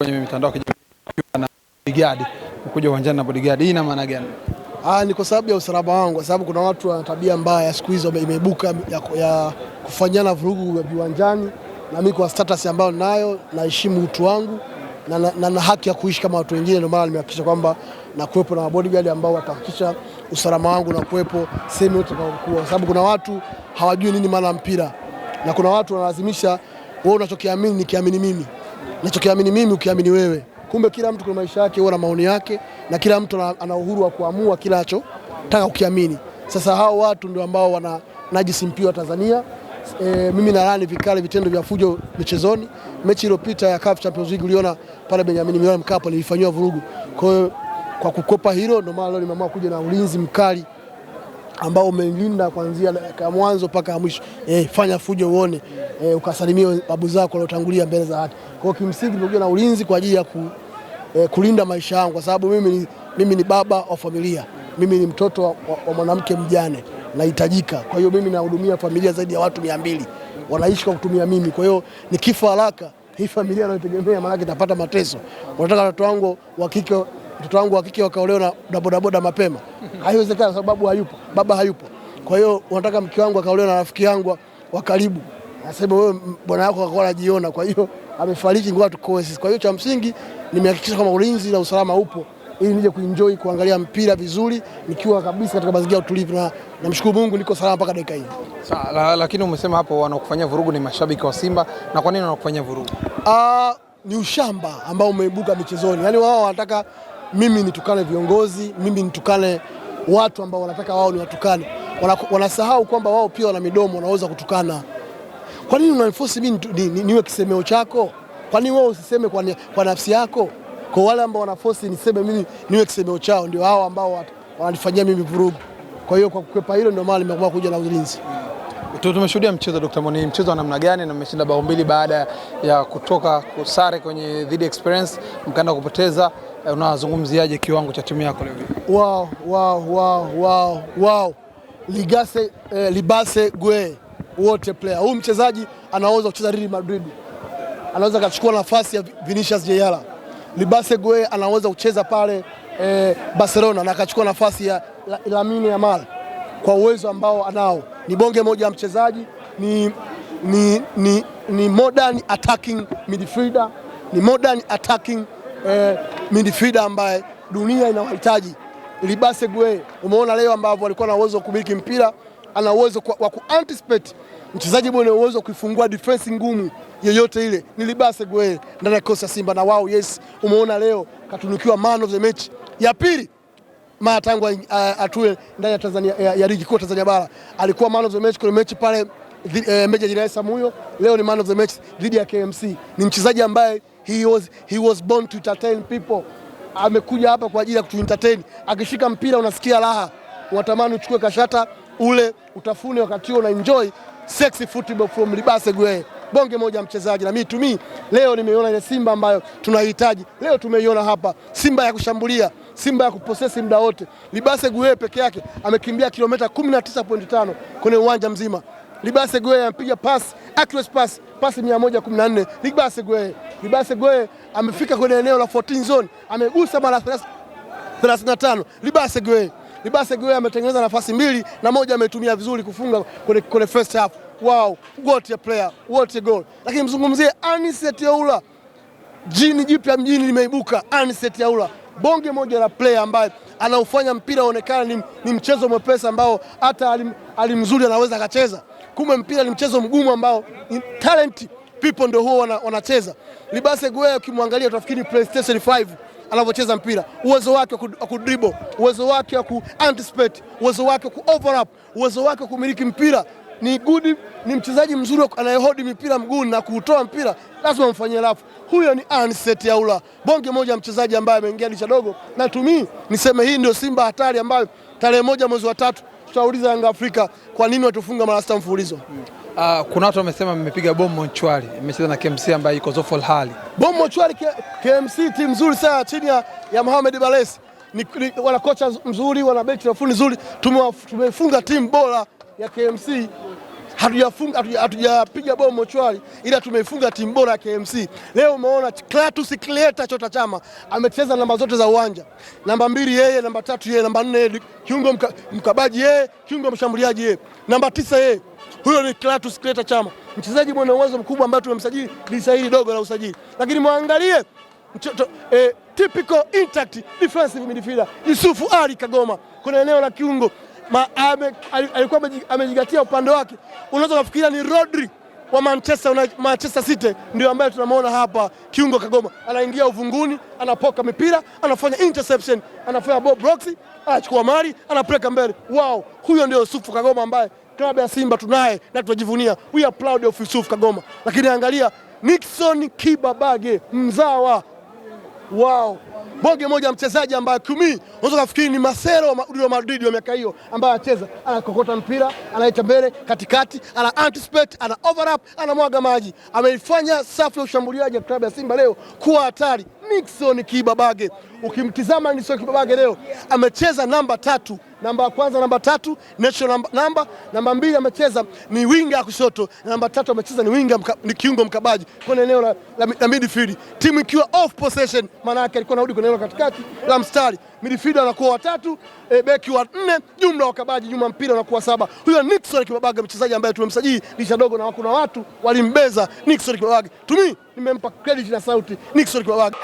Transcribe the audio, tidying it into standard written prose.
kwenye mitandao na bodyguard, kuja uwanjani na bodyguard, hii ina maana gani? Ni kwa sababu ya usalama wangu, kwa sababu kuna watu wana tabia mbaya siku hizo imeibuka ya kufanyana vurugu viwanjani, na mimi kwa status ambayo ninayo naheshimu utu wangu na haki ya kuishi kama watu wengine. Ndio maana nimehakikisha kwamba na kuwepo na bodyguard ambao watahakikisha usalama wangu na kuwepo sehemu yote kwa sababu kuna watu hawajui nini maana mpira, na kuna watu wanalazimisha wewe unachokiamini nikiamini mimi, unachokiamini mimi ukiamini wewe. Kumbe kila mtu kwa maisha yake huwa na maoni yake, na kila mtu ana uhuru wa kuamua kila anachotaka kukiamini. Sasa hao watu ndio ambao wana najisi mpira wa Tanzania. Mimi nalaani vikali vitendo vya fujo michezoni. Mechi iliyopita ya CAF Champions League uliona pale Benjamin Mkapa nilifanywa vurugu. Kwa hiyo kwa kukopa hilo ndio maana leo nimeamua kuja na ulinzi mkali ambao umelinda kuanzia mwanzo mpaka mwisho. Fanya fujo uone, ukasalimie babu zako waliotangulia mbele za haki. Kwa hiyo kimsingi nimekuja na ulinzi kwa ajili ya kulinda maisha yangu, kwa sababu mimi ni baba wa familia. Mimi ni mtoto wa mwanamke mjane, nahitajika. Kwa hiyo mimi nahudumia familia zaidi ya watu 200 wanaishi kwa kutumia mimi. Kwa hiyo nikifa haraka hii familia inayotegemea maana itapata mateso. Wanataka watoto wangu wa kike wakaolewa na bodaboda mapema. Haiwezekani sababu hayupo, baba hayupo. Kwa hiyo wanataka mke wangu akaolewa na rafiki yangu wa karibu. Nasema wewe bwana yako akawa anajiona, kwa hiyo amefariki ngoja tukoe sisi. Kwa hiyo cha msingi nimehakikisha kama ulinzi na usalama upo ili nije kuenjoy kuangalia mpira vizuri nikiwa kabisa katika mazingira utulivu, na namshukuru Mungu niko salama mpaka dakika hii. Sawa, lakini umesema hapo wanaokufanyia vurugu ni mashabiki wa Simba, na kwa nini wanakufanyia vurugu? Ni ushamba ambao umeibuka michezoni. Yaani wao wanataka mimi nitukane viongozi, mimi nitukane watu ambao wanataka wao ni watukane. Wanasahau kwamba wao pia wana midomo, wanaweza kutukana. Kwa nini unaniforce mimi niwe kisemeo chako? Kwa nini wewe usiseme kwa nafsi yako? Kwa wale ambao wanaforce niseme mimi niwe kisemeo chao ndio hao ambao wananifanyia mimi vurugu. Kwa hiyo kwa kukwepa hilo ndio maana nimeamua kuja na ulinzi. Tumeshuhudia mchezo Dr. Moni, mchezo wa namna gani na mmeshinda bao 2 baada ya kutoka kusare kwenye dhidi Experience mkaenda kupoteza. Unazungumziaje kiwango cha timu yako leo hii? Wow. Libase Gue wote player. Huyu mchezaji anaweza kucheza Real Madrid. Anaweza kuchukua nafasi ya Vinicius Jr. Libase Gue anaweza kucheza pale Barcelona na akachukua nafasi ya Lamine Yamal kwa uwezo ambao anao. Ni bonge moja ya mchezaji, ni modern attacking midfielder, ni modern attacking midfielder ambaye dunia inawahitaji. Libase Gue umeona leo ambavyo alikuwa na uwezo wa kumiliki mpira, ana uwezo wa ku-anticipate. Mchezaji mwenye uwezo kuifungua defense ngumu yoyote ile ni Libase Gue ndani ya kosa Simba. Na wao yes, umeona leo katunukiwa man of the match ya pili mara tangu atue ndani ya Tanzania ya ligi kuu Tanzania bara. Alikuwa man of the match kwenye mechi pale Meja Jenerali Samuyo, leo ni man of the match dhidi ya KMC. Ni mchezaji ambaye he was born to entertain people. Amekuja hapa kwa ajili ya kutuentertain. Akishika mpira unasikia raha, unatamani uchukue kashata ule utafune wakati huo na enjoy sexy football from Libase Gue. Bonge moja mchezaji, na mimi leo nimeona ile Simba ambayo tunahitaji. Leo tumeiona hapa Simba ya kushambulia, Simba ya kuposesi muda wote. Libase Gue peke yake amekimbia kilomita 19.5 kwenye uwanja mzima. Libase Gue ampiga accurate pass 114. Libase Gue amefika kwenye eneo la 14 zone, amegusa mara 35. Libase Gue ametengeneza nafasi 2 na moja ametumia vizuri kufunga kwenye first half. Wow, what a player, what a goal. Lakini mzungumzie Anicet Yaula, jini jipya mjini limeibuka. Anicet Yaula bonge moja la player ambaye anaufanya mpira uonekane ni mchezo mwepesi ambao hata alimzuri anaweza akacheza. Kumbe mpira ni mchezo mgumu ambao talent people ndio huwa wanacheza. Libase Gue ukimwangalia utafikiri PlayStation 5 anavyocheza mpira. Uwezo wake wa kudribble, uwezo wake wa ku-anticipate, uwezo wake wa ku-overlap, uwezo wake wa kumiliki mpira ni mchezaji mzuri anayehodi mpira mguuni na kuutoa mpira lazima mfanyie rafu. Huyo ni Anicet Yaula, bonge moja mchezaji ambaye ameingia dirisha dogo, na niseme hii ndio Simba hatari ambayo tarehe 1 mwezi wa 3 tutauliza Yanga Afrika kwa nini watufunga mara 6 mfululizo. Kuna watu wamesema mmepiga bomu Mochwari, mmecheza na KMC ambaye iko Zofol Hali. Bomu Mochwari KMC timu nzuri sana chini ya Mohamed Balesi. Wana kocha mzuri, wana beki na fundi nzuri. Tumefunga timu bora ya KMC hatujapiga bao mochwari, ila tumeifunga timu bora ya KMC. Leo umeona Clatous Cleator Chota Chama amecheza namba zote za uwanja, namba 2 yeye, namba 3 yeye, namba 4 yeye, kiungo mkabaji yeye, kiungo mshambuliaji yeye, namba 9 yeye. Huyo ni Clatous Cleator Chama, mchezaji mwenye uwezo mkubwa ambaye tumemsajili dirisha hili dogo la usajili. Lakini muangalie typical intact defensive midfielder Yusufu Ali Kagoma kuna eneo la kiungo alikuwa amejigatia upande wake, unaweza kufikiria ni Rodri wa Manchester City ndio ambaye tunamwona hapa. Kiungo Kagoma anaingia uvunguni, anapoka mipira, anafanya interception, anafanya ball blocks, anachukua mali, anapeleka mbele. Wow, huyo ndio Yusufu Kagoma ambaye klabu ya Simba tunaye na tunajivunia. We are proud of Yusufu Kagoma. Lakini angalia Nixon Kibabage mzawa, wow, bonge moja mchezaji ambaye kumi unaweza kufikiri ni Marcelo wa Real Madrid wa miaka hiyo, ambaye anacheza, anakokota mpira, anaita mbele katikati, ana anticipate, ana overlap, anamwaga maji. Ameifanya safu ya ushambuliaji ya klabu ya Simba leo kuwa hatari. Nixon Kibabage, ukimtizama Nixon Kibabage leo amecheza namba 3, namba ya kwanza namba 3 national namba 2 amecheza ni winga ya kushoto, namba 3 amecheza ni winga ni kiungo mkabaji kwenye eneo la midfield. Timu ikiwa off possession, maana yake alikuwa anarudi kwenye eneo katikati la mstari, midfield anakuwa watatu, beki wa 4, jumla wakabaji nyuma mpira unakuwa 7. Huyo Nixon Kibabage mchezaji ambaye tumemsajili dirisha dogo, na kuna watu walimbeza Nixon Kibabage. Tumi nimempa credit na sauti Nixon Kibabage.